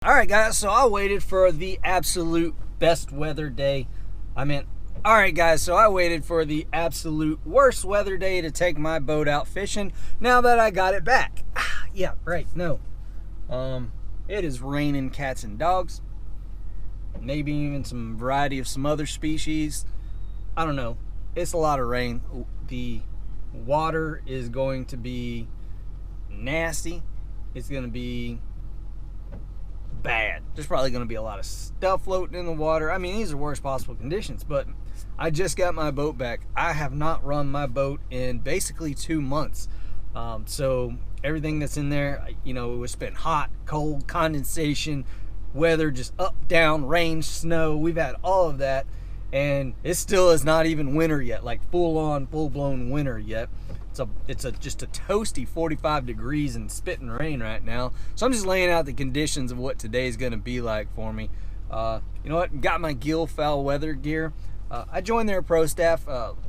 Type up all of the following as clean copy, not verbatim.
Alright guys, so I waited for the absolute best weather day. Alright guys, so I waited for the absolute worst weather day to take my boat out fishing now that I got it back. Yeah, right, no. It is raining cats and dogs. Maybe even some variety of some other species. I don't know. It's a lot of rain. The water is going to be nasty. It's going to be bad. There's probably going to be a lot of stuff floating in the water. I mean, these are worst possible conditions, but I just got my boat back. I have not run my boat in basically 2 months. So everything that's in there, you know, it's been hot, cold, condensation, weather, just up, down, rain, snow. We've had all of that, and it still is not even winter yet, like full-on, full-blown winter yet. It's just a toasty 45 degrees and spitting rain right now. So I'm just laying out the conditions of what today's going to be like for me. You know what? Got my Gill foul weather gear. I joined their pro staff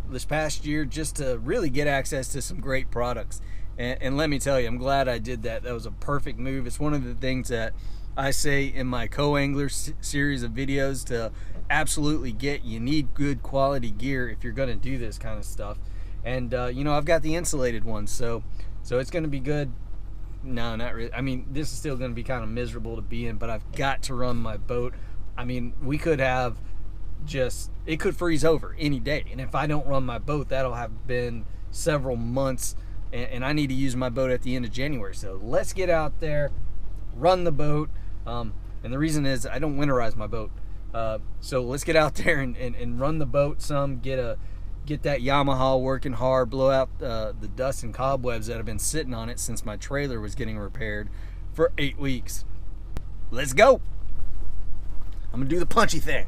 this past year just to really get access to some great products. And let me tell you, I'm glad I did that. That was a perfect move. It's one of the things that I say in my co-angler series of videos to absolutely get. You need good quality gear if you're going to do this kind of stuff. And you know, I've got the insulated one, so it's going to be good. No, not really. I mean, this is still going to be kind of miserable to be in, but I've got to run my boat. I mean, we could have it could freeze over any day, and if I don't run my boat, that'll have been several months, and I need to use my boat at the end of January. So let's get out there, run the boat. And the reason is I don't winterize my boat. So let's get out there and run the boat some, get that Yamaha working hard, blow out the dust and cobwebs that have been sitting on it since my trailer was getting repaired for 8 weeks. Let's go. I'm gonna do the punchy thing.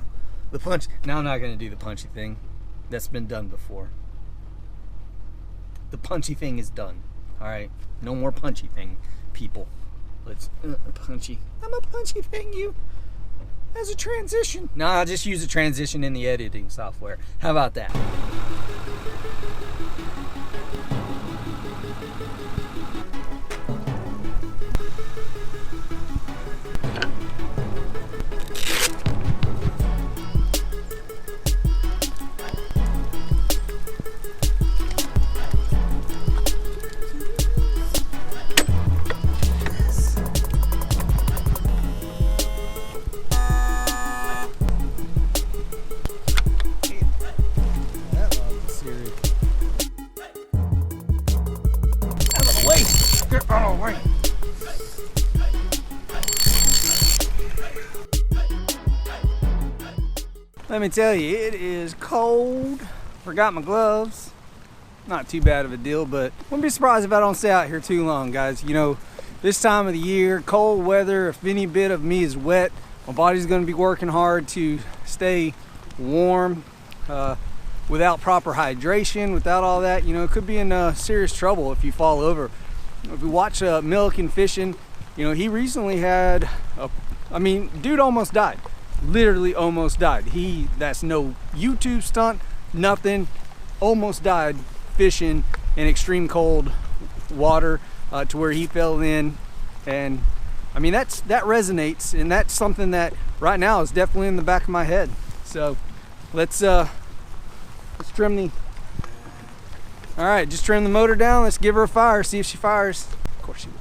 No, I'm not gonna do the punchy thing. That's been done before. The punchy thing is done. All right, no more punchy thing, people. Let's punchy. I'm a punchy thing, you. As a transition. No, I'll just use a transition in the editing software. How about that? Let me tell you, it is cold. Forgot my gloves. Not too bad of a deal, but wouldn't be surprised if I don't stay out here too long, guys. You know, this time of the year, cold weather, if any bit of me is wet, my body's gonna be working hard to stay warm without proper hydration, without all that. You know, it could be in serious trouble if you fall over. If you watch Milliken fishing, you know, he recently had, dude almost died. Literally almost died. That's no YouTube stunt, nothing. Almost died fishing in extreme cold water to where he fell in. And I mean, that resonates, and that's something that right now is definitely in the back of my head. So let's trim the. All right, just trim the motor down. Let's give her a fire, see if she fires. Of course she will.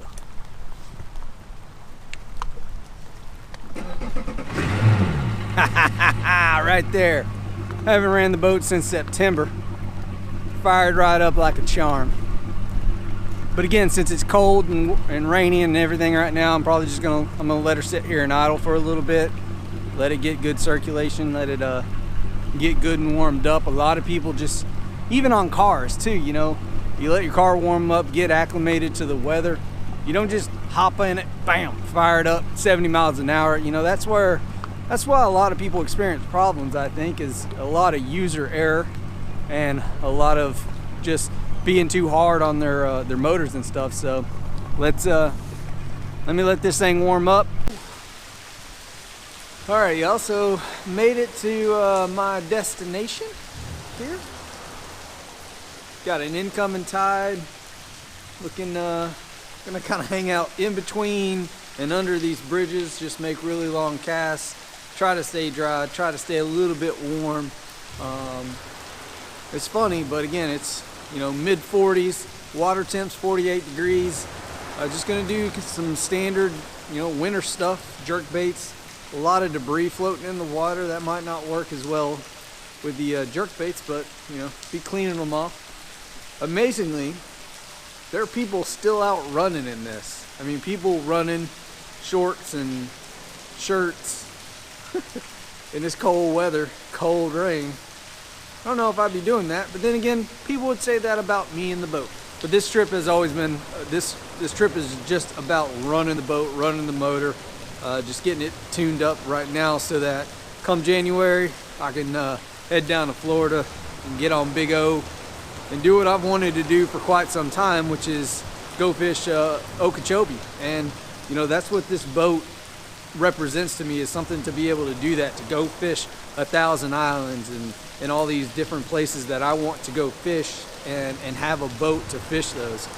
Right there. Haven't ran the boat since September. Fired right up like a charm. But again, since it's cold and rainy and everything right now, I'm probably just I'm gonna let her sit here and idle for a little bit. Let it get good circulation. Let it get good and warmed up. A lot of people just, even on cars too, you know, you let your car warm up, get acclimated to the weather. You don't just hop in it, bam, fire it up 70 miles an hour. You know, that's why a lot of people experience problems, I think, is a lot of user error and a lot of just being too hard on their motors and stuff. So let me let this thing warm up. All right, y'all, so made it to my destination here. Got an incoming tide. Looking, gonna kind of hang out in between and under these bridges, just make really long casts, try to stay dry, try to stay a little bit warm. It's funny, but again, it's, you know, mid 40s, water temps 48 degrees. Just gonna do some standard, you know, winter stuff, jerk baits, a lot of debris floating in the water. That might not work as well with the jerk baits, but, you know, be cleaning them off. Amazingly, there are people still out running in this. I mean, people running shorts and shirts in this cold weather, cold rain. I don't know if I'd be doing that, but then again, people would say that about me in the boat. But this trip has always been, this trip is just about running the boat, running the motor, just getting it tuned up right now so that come January, I can head down to Florida and get on Big O and do what I've wanted to do for quite some time, which is go fish Okeechobee. And, you know, that's what this boat represents to me, is something to be able to do that, to go fish 1,000 islands and all these different places that I want to go fish and have a boat to fish those.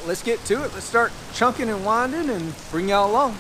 Let's get to it. Let's start chunking and winding and bring y'all along.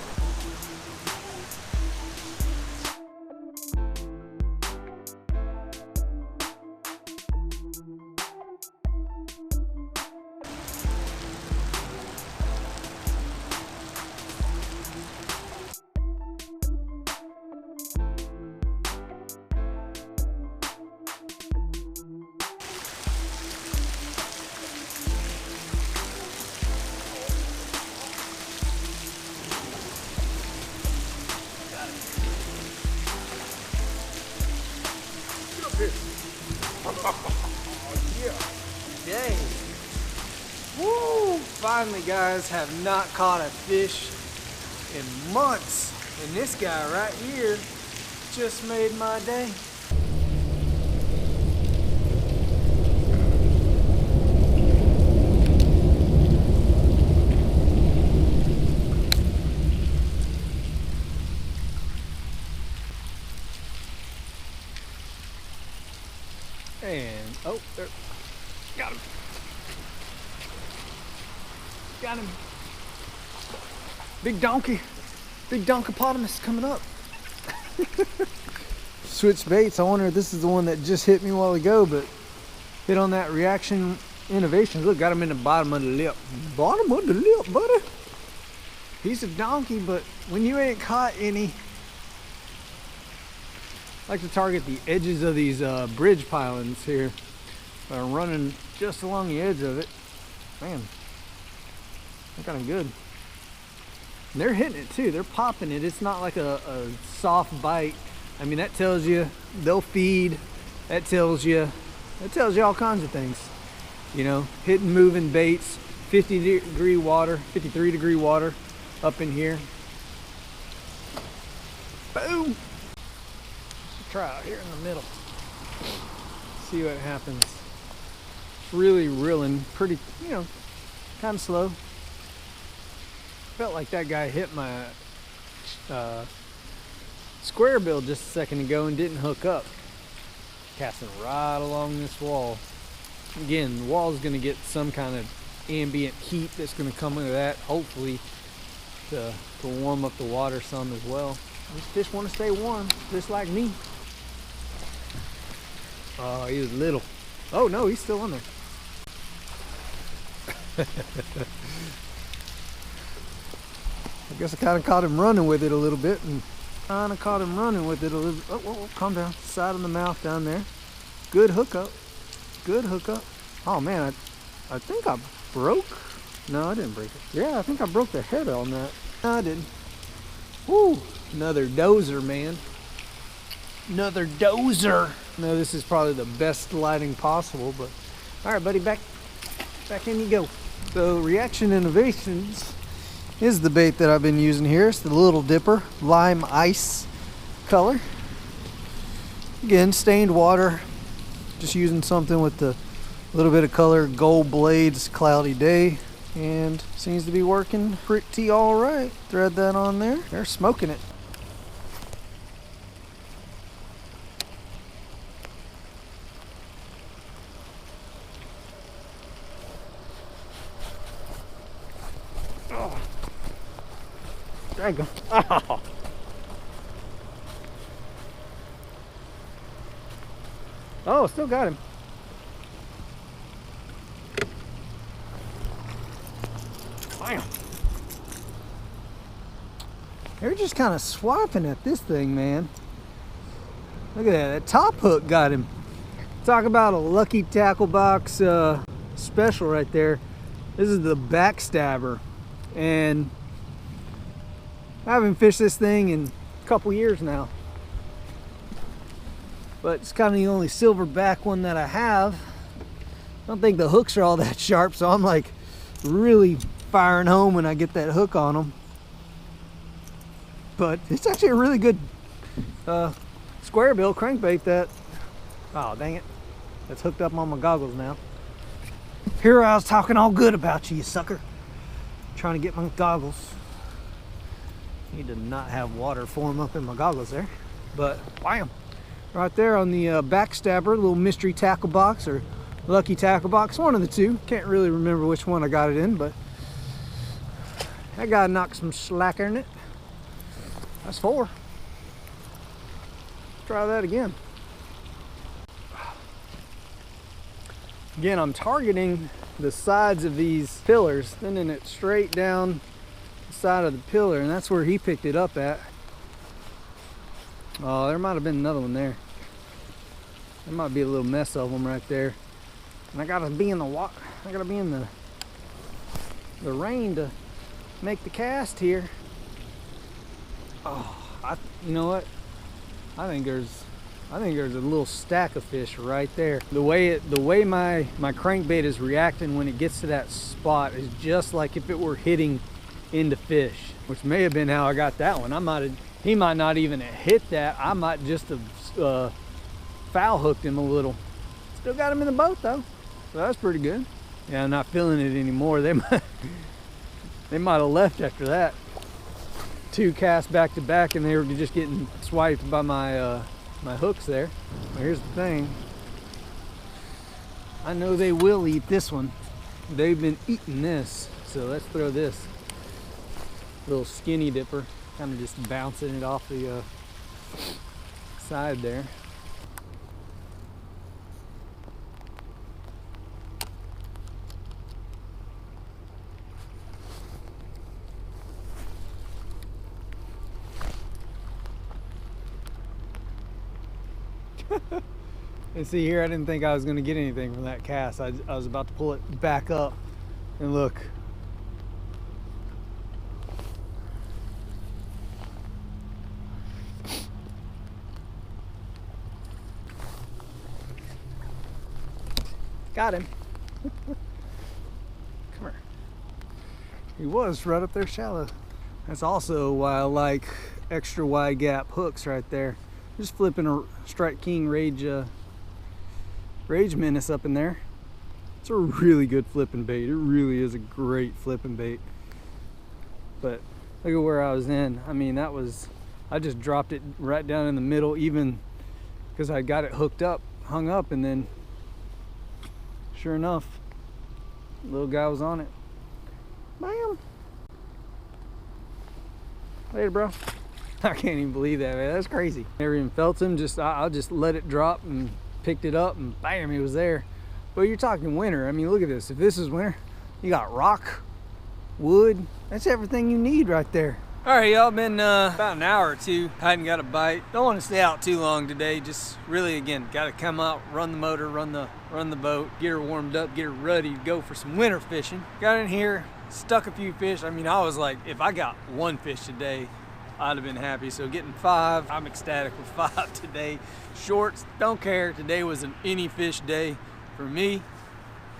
Dang. Woo! Finally, guys, have not caught a fish in months. And this guy right here just made my day. And, oh, there, got him. Got him. Big donkey. Big donkopotamus coming up. Switch baits. I wonder if this is the one that just hit me a while ago, but hit on that Reaction Innovations. Look, got him in the bottom of the lip. Bottom of the lip, buddy. He's a donkey, but when you ain't caught any, I like to target the edges of these bridge pilings here. Running just along the edge of it. Man, they're kind of good. And they're hitting it too. They're popping it. It's not like a soft bite. I mean, that tells you they'll feed. That tells you all kinds of things. You know, hitting moving baits, 50-degree water, 53-degree water up in here. Boom. Try out here in the middle. See what happens. Really reeling, pretty, you know, kind of slow. Felt like that guy hit my square bill just a second ago and didn't hook up. Casting right along this wall. Again, the wall is going to get some kind of ambient heat that's going to come into that, hopefully, to warm up the water some as well. These fish want to stay warm, just like me. Oh, he was little. Oh no, he's still in there. I guess I kind of caught him running with it a little bit, and calm down. Side of the mouth down there. Good hookup. Good hookup. Oh man, I think I broke. No, I didn't break it. Yeah, I think I broke the head on that. No, I didn't. Woo! Another dozer, man. Another dozer. No, this is probably the best lighting possible, but all right, buddy, back in you go. So Reaction Innovations is the bait that I've been using here. It's the Little Dipper lime ice color. Again, stained water. Just using something with the little bit of color, gold blades, cloudy day, and seems to be working pretty all right. Thread that on there. They're smoking it. Drag him. Oh. Oh, still got him. Bam. They're just kind of swiping at this thing, man. Look at that. That top hook got him. Talk about a lucky tackle box special right there. This is the backstabber, and I haven't fished this thing in a couple years now, but it's kind of the only silverback one that I have. I don't think the hooks are all that sharp, so I'm like really firing home when I get that hook on them. But it's actually a really good square bill crankbait. That, oh dang it, that's hooked up on my goggles now. Here I was talking all good about you, you sucker. Trying to get my goggles. Need to not have water form up in my goggles there. But bam, right there on the backstabber, little mystery tackle box or lucky tackle box, one of the two. Can't really remember which one I got it in, but that guy knocked some slacker in it. That's 4. Try that again. Again, I'm targeting the sides of these pillars, sending it straight down the side of the pillar, and that's where he picked it up at. Oh, there might have been another one there. There might be a little mess of them right there. And I gotta be in the water. I gotta be in the rain to make the cast here. Oh, you know what? I think there's a little stack of fish right there. The way my crankbait is reacting when it gets to that spot is just like if it were hitting into fish, which may have been how I got that one. He might not even have hit that. I might just have foul hooked him a little. Still got him in the boat though, so that's pretty good. Yeah, I'm not feeling it anymore. They might have left after that. 2 casts back to back, and they were just getting swiped by my my hooks there. Well, here's the thing. I know they will eat this one. They've been eating this, so let's throw this little skinny dipper, kind of just bouncing it off the side there. And see here, I didn't think I was going to get anything from that cast. I was about to pull it back up, and look. Got him. Come here. He was right up there shallow. That's also why I like extra wide gap hooks right there. Just flipping a Strike King Rage Menace up in there. It's a really good flipping bait. It really is a great flipping bait. But look at where I was in. I mean, I just dropped it right down in the middle, even because I got it hooked up, hung up, and then sure enough, little guy was on it. Bam. Later, bro. I can't even believe that, man. That's crazy. Never even felt him. I'll just let it drop and picked it up, and bam, he was there. But you're talking winter. I mean, look at this. If this is winter, you got rock, wood. That's everything you need right there. All right, y'all, been about an hour or two. I hadn't got a bite. Don't want to stay out too long today. Just really, again, got to come out, run the motor, run the boat, get her warmed up, get her ready to go for some winter fishing. Got in here, stuck a few fish. I mean, I was like, if I got 1 fish today, I'd have been happy. So getting 5, I'm ecstatic with 5 today. Shorts, don't care. Today was an any fish day for me.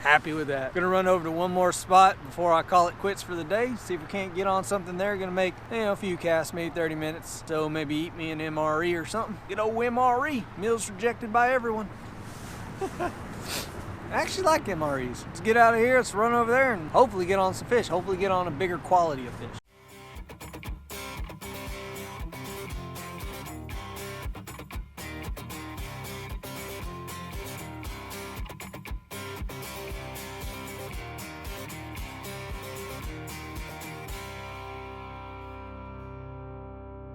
Happy with that. Gonna run over to one more spot before I call it quits for the day. See if we can't get on something there. Gonna make, a few casts, maybe 30 minutes. So maybe eat me an MRE or something. Good old MRE. Meals rejected by everyone. I actually like MREs. Let's get out of here. Let's run over there and hopefully get on some fish. Hopefully get on a bigger quality of fish.